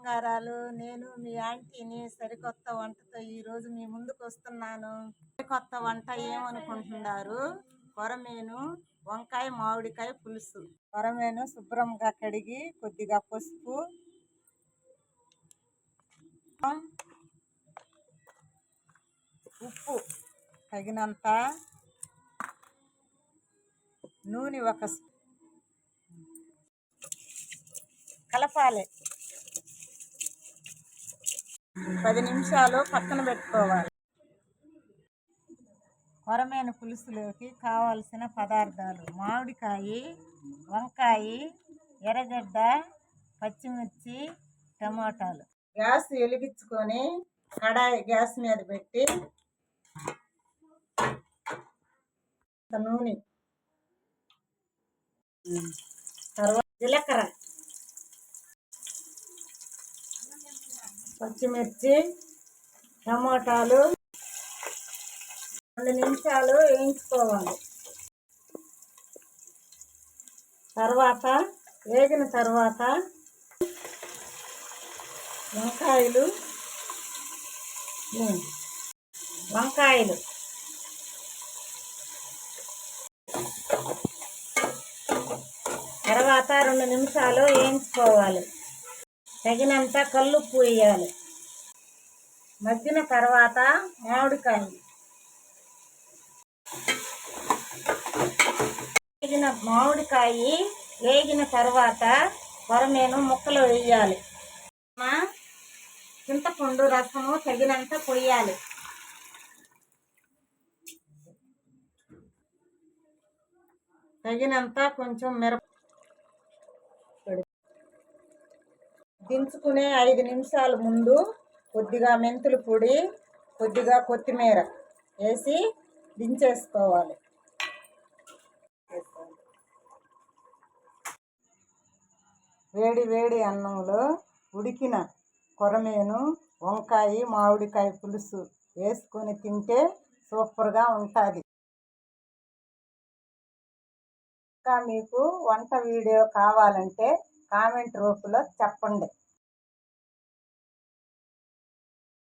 నమస్కారాలు. నేను మీ ఆంటీని సరికొత్త వంటతో ఈరోజు మీ ముందుకు వస్తున్నాను. సరికొత్త వంట ఏమనుకుంటున్నారు? కొరమేను వంకాయ మామిడికాయ పులుసు. కొరమేను శుభ్రంగా కడిగి కొద్దిగా పసుపు, ఉప్పు తగినంత, నూనె ఒక కలపాలి. 10 నిమిషాలు పక్కన పెట్టుకోవాలి. కొరమేను పులుసులోకి కావాల్సిన పదార్థాలు: మామిడికాయ, వంకాయ, ఎర్రగడ్డ, పచ్చిమిర్చి, టమాటాలు. గ్యాస్ వెలిగించుకొని కడాయి గ్యాస్ మీద పెట్టి నూనె, తర్వాత జీలకర్ర, పచ్చిమిర్చి, టమాటాలు 2 నిమిషాలు వేయించుకోవాలి. తర్వాత వేగిన తర్వాత వంకాయలు తర్వాత 2 నిమిషాలు వేయించుకోవాలి. తగినంత కల్లుప్పు వేయాలి. మగ్గిన తర్వాత మామిడికాయ వేగిన తర్వాత కొరమేను ముక్కలు వేయాలి. చింతపండు రసము తగినంత పొయ్యాలి. తగినంత కొంచెం దించుకునే 5 నిమిషాల ముందు కొద్దిగా మెంతుల పొడి, కొద్దిగా కొత్తిమీర వేసి దించేసుకోవాలి. వేడి వేడి అన్నంలో ఉడికిన కొరమేను వంకాయ మామిడికాయ పులుసు వేసుకొని తింటే సూపర్గా ఉంటుంది. ఇంకా మీకు వంట వీడియో కావాలంటే కామెంట్ రూపంలో చెప్పండి.